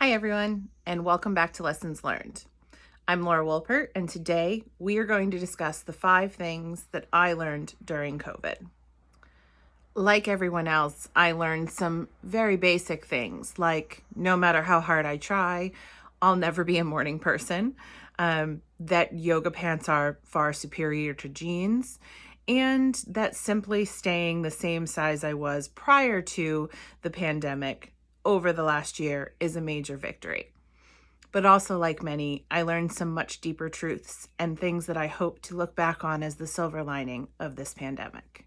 Hi, everyone, and welcome back to Lessons Learned. I'm Laura Wolpert, and today we are going to discuss the 5 things that I learned during COVID. Like everyone else, I learned some very basic things, like no matter how hard I try, I'll never be a morning person, that yoga pants are far superior to jeans, and that simply staying the same size I was prior to the pandemic over the last year is a major victory. But also, like many, I learned some much deeper truths and things that I hope to look back on as the silver lining of this pandemic.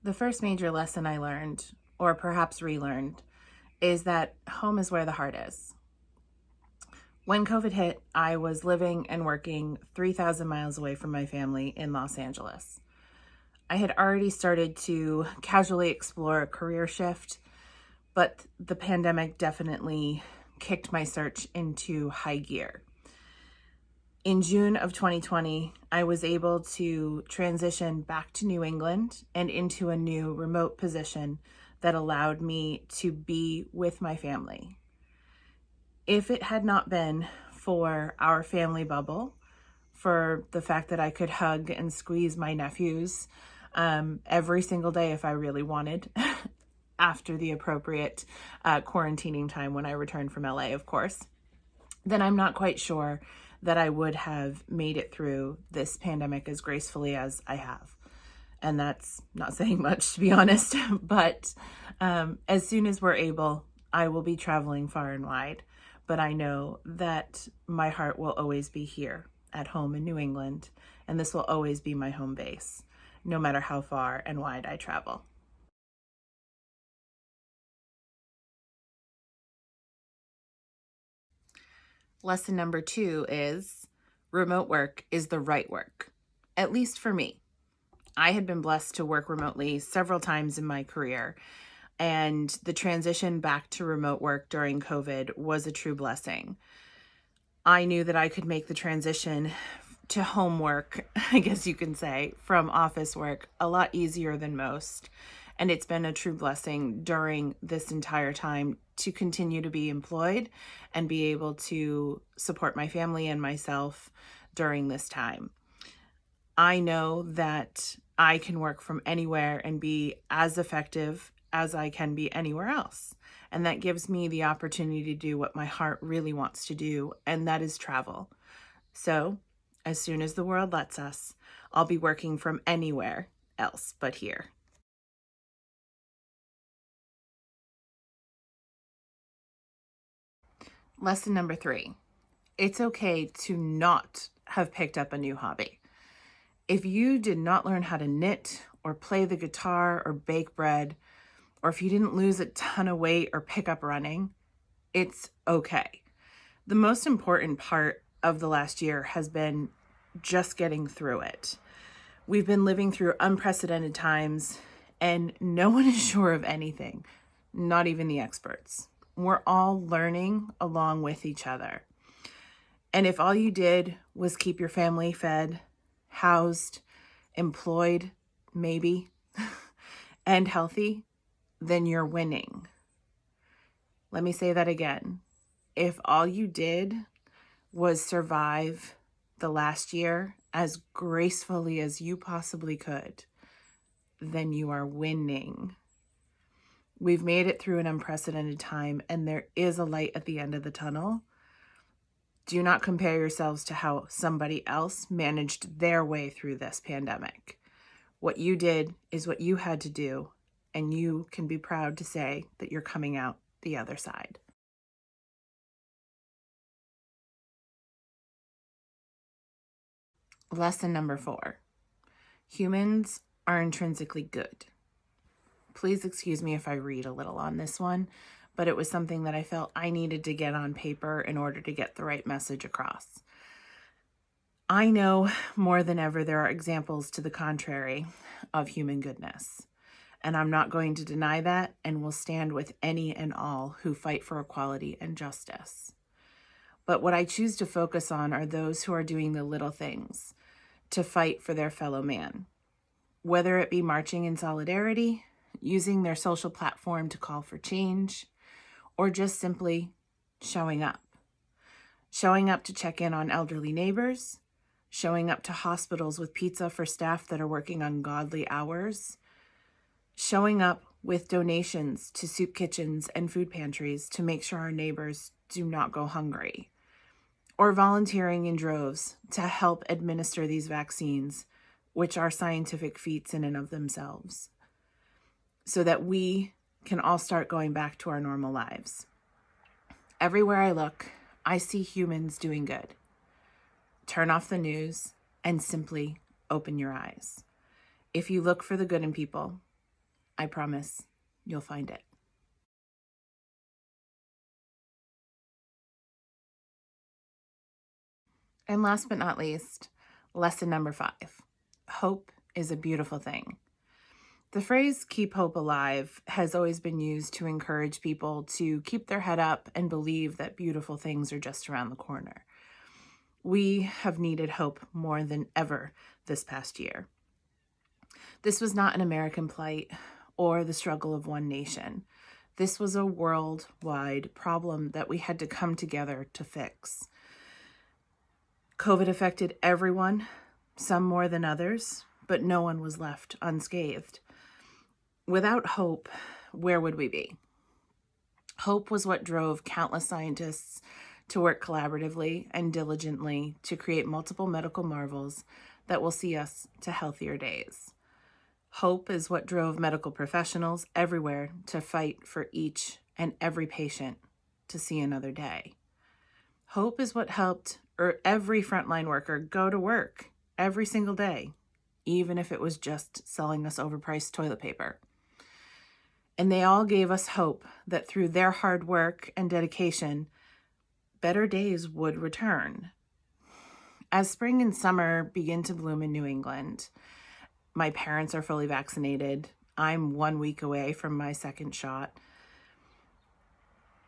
The first major lesson I learned, or perhaps relearned, is that home is where the heart is. When COVID hit, I was living and working 3,000 miles away from my family in Los Angeles. I had already started to casually explore a career shift, but the pandemic definitely kicked my search into high gear. In June of 2020, I was able to transition back to New England and into a new remote position that allowed me to be with my family. If it had not been for our family bubble, for the fact that I could hug and squeeze my nephews every single day if I really wanted, after the appropriate quarantining time when I returned from LA, of course, then I'm not quite sure that I would have made it through this pandemic as gracefully as I have. And that's not saying much, to be honest, but as soon as we're able, I will be traveling far and wide. But I know that my heart will always be here at home in New England, and this will always be my home base, no matter how far and wide I travel. Lesson number 2 is remote work is the right work, at least for me. I had been blessed to work remotely several times in my career, and the transition back to remote work during COVID was a true blessing. I knew that I could make the transition to home work, I guess you can say, from office work a lot easier than most. And it's been a true blessing during this entire time to continue to be employed and be able to support my family and myself during this time. I know that I can work from anywhere and be as effective as I can be anywhere else. And that gives me the opportunity to do what my heart really wants to do, and that is travel. So, as soon as the world lets us, I'll be working from anywhere else but here. Lesson number 3. It's okay to not have picked up a new hobby. If you did not learn how to knit or play the guitar or bake bread, or if you didn't lose a ton of weight or pick up running, it's okay. The most important part of the last year has been just getting through it. We've been living through unprecedented times, and no one is sure of anything, not even the experts. We're all learning along with each other. And if all you did was keep your family fed, housed, employed, maybe, and healthy, then you're winning. Let me say that again. If all you did was survive the last year as gracefully as you possibly could, then you are winning. We've made it through an unprecedented time, and there is a light at the end of the tunnel. Do not compare yourselves to how somebody else managed their way through this pandemic. What you did is what you had to do, and you can be proud to say that you're coming out the other side. Lesson number 4. Humans are intrinsically good. Please excuse me if I read a little on this one, but it was something that I felt I needed to get on paper in order to get the right message across. I know more than ever there are examples to the contrary of human goodness, and I'm not going to deny that and will stand with any and all who fight for equality and justice. But what I choose to focus on are those who are doing the little things to fight for their fellow man. whether it be marching in solidarity, using their social platform to call for change, or just simply showing up. Showing up to check in on elderly neighbors, showing up to hospitals with pizza for staff that are working ungodly hours, showing up with donations to soup kitchens and food pantries to make sure our neighbors do not go hungry, or volunteering in droves to help administer these vaccines, which are scientific feats in and of themselves, so that we can all start going back to our normal lives. Everywhere I look, I see humans doing good. Turn off the news and simply open your eyes. If you look for the good in people, I promise you'll find it. And last but not least, lesson number 5. Hope is a beautiful thing. The phrase "keep hope alive" has always been used to encourage people to keep their head up and believe that beautiful things are just around the corner. We have needed hope more than ever this past year. This was not an American plight or the struggle of one nation. This was a worldwide problem that we had to come together to fix. COVID affected everyone, some more than others, but no one was left unscathed. Without hope, where would we be? Hope was what drove countless scientists to work collaboratively and diligently to create multiple medical marvels that will see us to healthier days. Hope is what drove medical professionals everywhere to fight for each and every patient to see another day. Hope is what helped every frontline worker go to work every single day, even if it was just selling us overpriced toilet paper. And they all gave us hope that through their hard work and dedication, better days would return. As spring and summer begin to bloom in New England, my parents are fully vaccinated. I'm 1 week away from my second shot.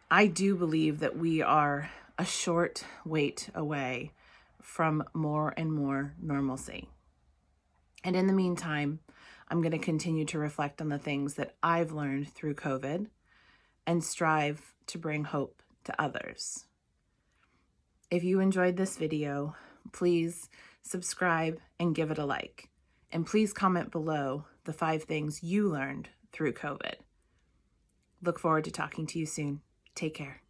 I do believe that we are a short wait away from more and more normalcy. And in the meantime, I'm going to continue to reflect on the things that I've learned through COVID and strive to bring hope to others. If you enjoyed this video, please subscribe and give it a like. And please comment below the 5 things you learned through COVID. Look forward to talking to you soon. Take care.